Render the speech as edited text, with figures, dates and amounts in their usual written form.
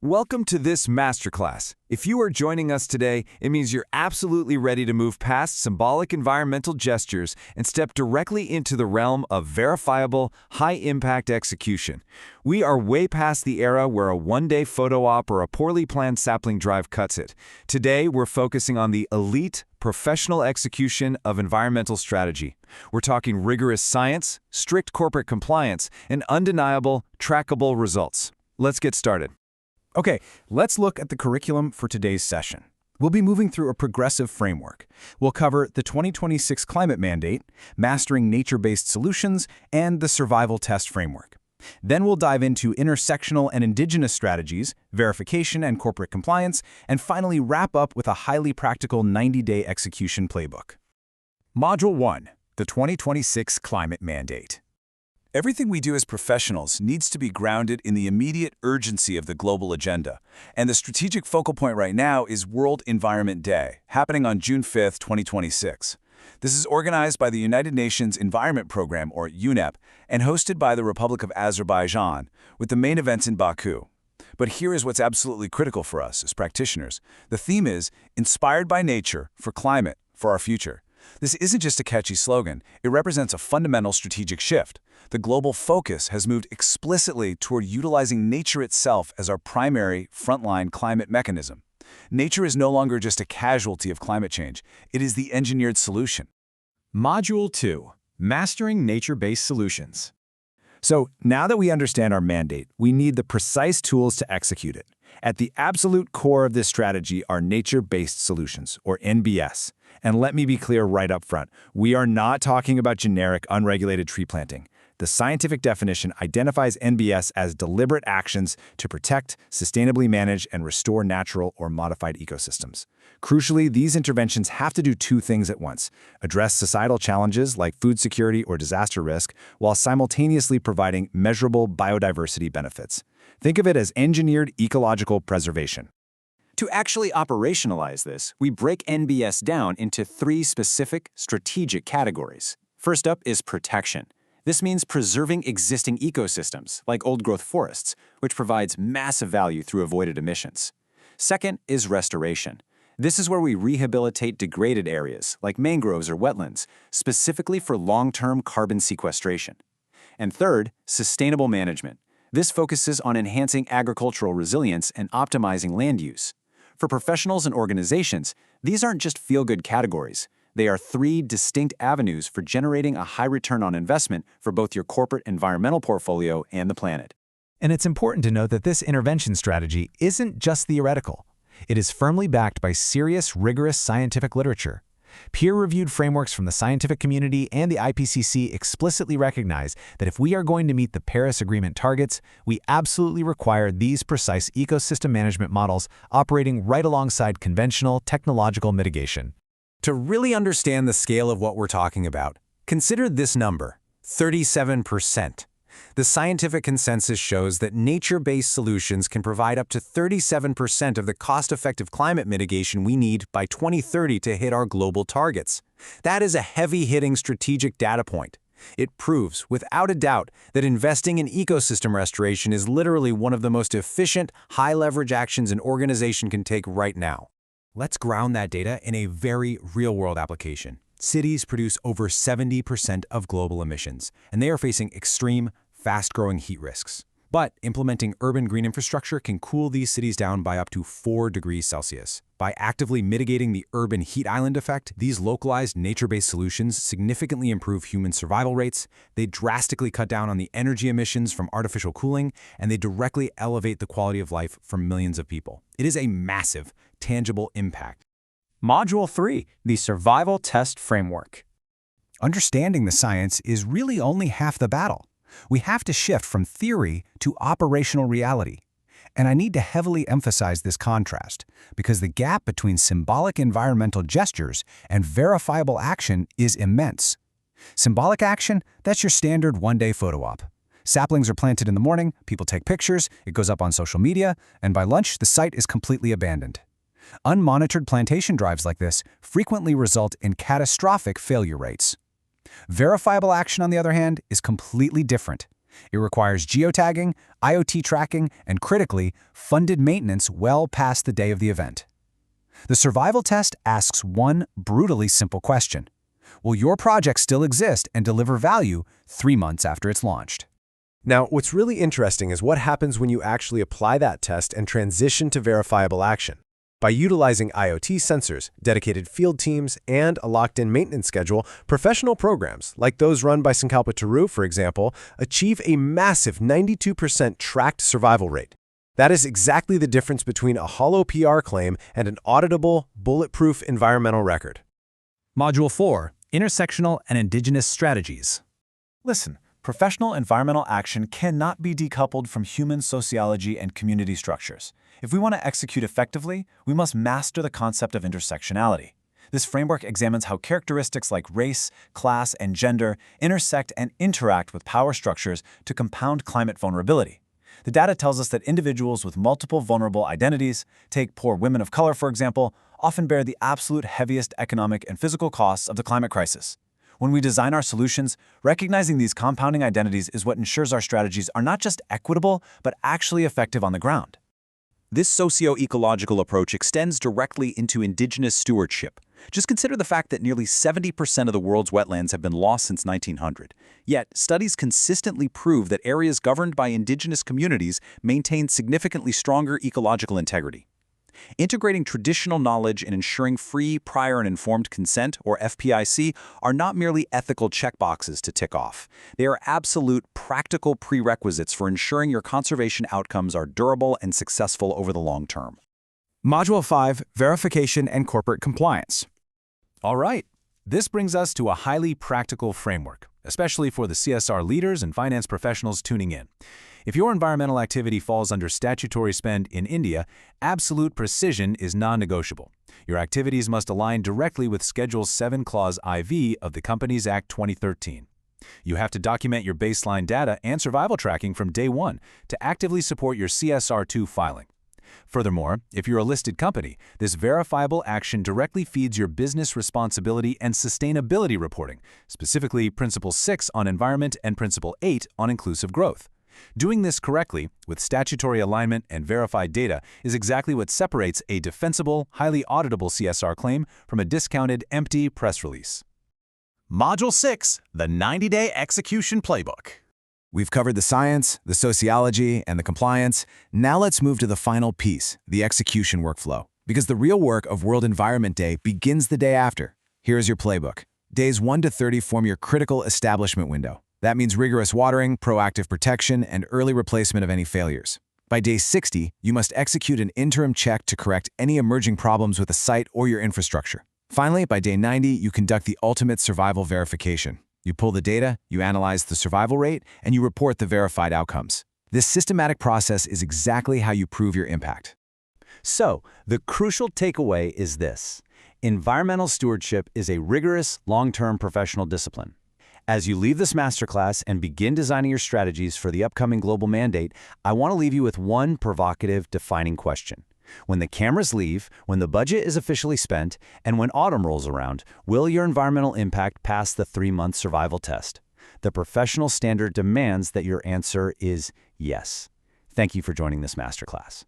Welcome to this masterclass. If you are joining us today, it means you're absolutely ready to move past symbolic environmental gestures and step directly into the realm of verifiable, high-impact execution. We are way past the era where a one-day photo op or a poorly planned sapling drive cuts it. Today, we're focusing on the elite, professional execution of environmental strategy. We're talking rigorous science, strict corporate compliance, and undeniable, trackable results. Let's get started. Okay, let's look at the curriculum for today's session. We'll be moving through a progressive framework. We'll cover the 2026 climate mandate, mastering nature-based solutions, and the survival test framework. Then we'll dive into intersectional and indigenous strategies, verification and corporate compliance, and finally wrap up with a highly practical 90-day execution playbook. Module 1, the 2026 climate mandate. Everything we do as professionals needs to be grounded in the immediate urgency of the global agenda. And the strategic focal point right now is World Environment Day, happening on June 5th, 2026. This is organized by the United Nations Environment Program, or UNEP, and hosted by the Republic of Azerbaijan, with the main events in Baku. But here is what's absolutely critical for us as practitioners. The theme is inspired by nature, for climate, for our future. This isn't just a catchy slogan, it represents a fundamental strategic shift. The global focus has moved explicitly toward utilizing nature itself as our primary, frontline climate mechanism. Nature is no longer just a casualty of climate change, it is the engineered solution. Module 2, Mastering Nature-Based Solutions. So now that we understand our mandate, we need the precise tools to execute it. At the absolute core of this strategy are nature-based solutions, or NBS. And let me be clear right up front, we are not talking about generic, unregulated tree planting. The scientific definition identifies NBS as deliberate actions to protect, sustainably manage, and restore natural or modified ecosystems. Crucially, these interventions have to do two things at once: address societal challenges like food security or disaster risk, while simultaneously providing measurable biodiversity benefits. Think of it as engineered ecological preservation. To actually operationalize this, we break NBS down into three specific strategic categories. First up is protection. This means preserving existing ecosystems, like old-growth forests, which provides massive value through avoided emissions. Second is restoration. This is where we rehabilitate degraded areas, like mangroves or wetlands, specifically for long-term carbon sequestration. And third, sustainable management. This focuses on enhancing agricultural resilience and optimizing land use. For professionals and organizations, these aren't just feel-good categories. They are three distinct avenues for generating a high return on investment for both your corporate environmental portfolio and the planet. And it's important to note that this intervention strategy isn't just theoretical. It is firmly backed by serious, rigorous scientific literature. Peer-reviewed frameworks from the scientific community and the IPCC explicitly recognize that if we are going to meet the Paris Agreement targets, we absolutely require these precise ecosystem management models operating right alongside conventional technological mitigation. To really understand the scale of what we're talking about, consider this number, 37%. The scientific consensus shows that nature-based solutions can provide up to 37% of the cost-effective climate mitigation we need by 2030 to hit our global targets. That is a heavy-hitting strategic data point. It proves, without a doubt, that investing in ecosystem restoration is literally one of the most efficient, high-leverage actions an organization can take right now. Let's ground that data in a very real-world application. Cities produce over 70% of global emissions, and they are facing extreme, fast-growing heat risks. But implementing urban green infrastructure can cool these cities down by up to 4 degrees Celsius. By actively mitigating the urban heat island effect, these localized nature-based solutions significantly improve human survival rates, they drastically cut down on the energy emissions from artificial cooling, and they directly elevate the quality of life for millions of people. It is a massive, tangible impact. Module 3, the Survival Test Framework. Understanding the science is really only half the battle. We have to shift from theory to operational reality. And I need to heavily emphasize this contrast, because the gap between symbolic environmental gestures and verifiable action is immense. Symbolic action, that's your standard one-day photo op. Saplings are planted in the morning, people take pictures, it goes up on social media, and by lunch, the site is completely abandoned. Unmonitored plantation drives like this frequently result in catastrophic failure rates. Verifiable action, on the other hand, is completely different. It requires geotagging, IoT tracking, and critically, funded maintenance well past the day of the event. The survival test asks one brutally simple question. Will your project still exist and deliver value 3 months after it's launched? Now, what's really interesting is what happens when you actually apply that test and transition to verifiable action. By utilizing IoT sensors, dedicated field teams, and a locked-in maintenance schedule, professional programs, like those run by Sankalpa Taru, for example, achieve a massive 92% tracked survival rate. That is exactly the difference between a hollow PR claim and an auditable, bulletproof environmental record. Module 4, Intersectional and Indigenous Strategies. Listen, professional environmental action cannot be decoupled from human sociology and community structures. If we want to execute effectively, we must master the concept of intersectionality. This framework examines how characteristics like race, class, and gender intersect and interact with power structures to compound climate vulnerability. The data tells us that individuals with multiple vulnerable identities, take poor women of color for example, often bear the absolute heaviest economic and physical costs of the climate crisis. When we design our solutions, recognizing these compounding identities is what ensures our strategies are not just equitable, but actually effective on the ground. This socio-ecological approach extends directly into indigenous stewardship. Just consider the fact that nearly 70% of the world's wetlands have been lost since 1900. Yet, studies consistently prove that areas governed by indigenous communities maintain significantly stronger ecological integrity. Integrating traditional knowledge and ensuring free, prior, and informed consent, or FPIC, are not merely ethical checkboxes to tick off. They are absolute, practical prerequisites for ensuring your conservation outcomes are durable and successful over the long term. Module 5, Verification and Corporate Compliance. All right, this brings us to a highly practical framework, especially for the CSR leaders and finance professionals tuning in. If your environmental activity falls under statutory spend in India, absolute precision is non-negotiable. Your activities must align directly with Schedule 7 Clause IV of the Companies Act 2013. You have to document your baseline data and survival tracking from day one to actively support your CSR2 filing. Furthermore, if you're a listed company, this verifiable action directly feeds your business responsibility and sustainability reporting, specifically Principle 6 on environment and Principle 8 on inclusive growth. Doing this correctly, with statutory alignment and verified data, is exactly what separates a defensible, highly auditable CSR claim from a discounted, empty press release. Module 6, the 90-day execution playbook. We've covered the science, the sociology, and the compliance. Now let's move to the final piece, the execution workflow. Because the real work of World Environment Day begins the day after. Here's your playbook. Days 1 to 30 form your critical establishment window. That means rigorous watering, proactive protection, and early replacement of any failures. By day 60, you must execute an interim check to correct any emerging problems with the site or your infrastructure. Finally, by day 90, you conduct the ultimate survival verification. You pull the data, you analyze the survival rate, and you report the verified outcomes. This systematic process is exactly how you prove your impact. So, the crucial takeaway is this. Environmental stewardship is a rigorous, long-term professional discipline. As you leave this masterclass and begin designing your strategies for the upcoming global mandate, I want to leave you with one provocative, defining question. When the cameras leave, when the budget is officially spent, and when autumn rolls around, will your environmental impact pass the 3-month survival test? The professional standard demands that your answer is yes. Thank you for joining this masterclass.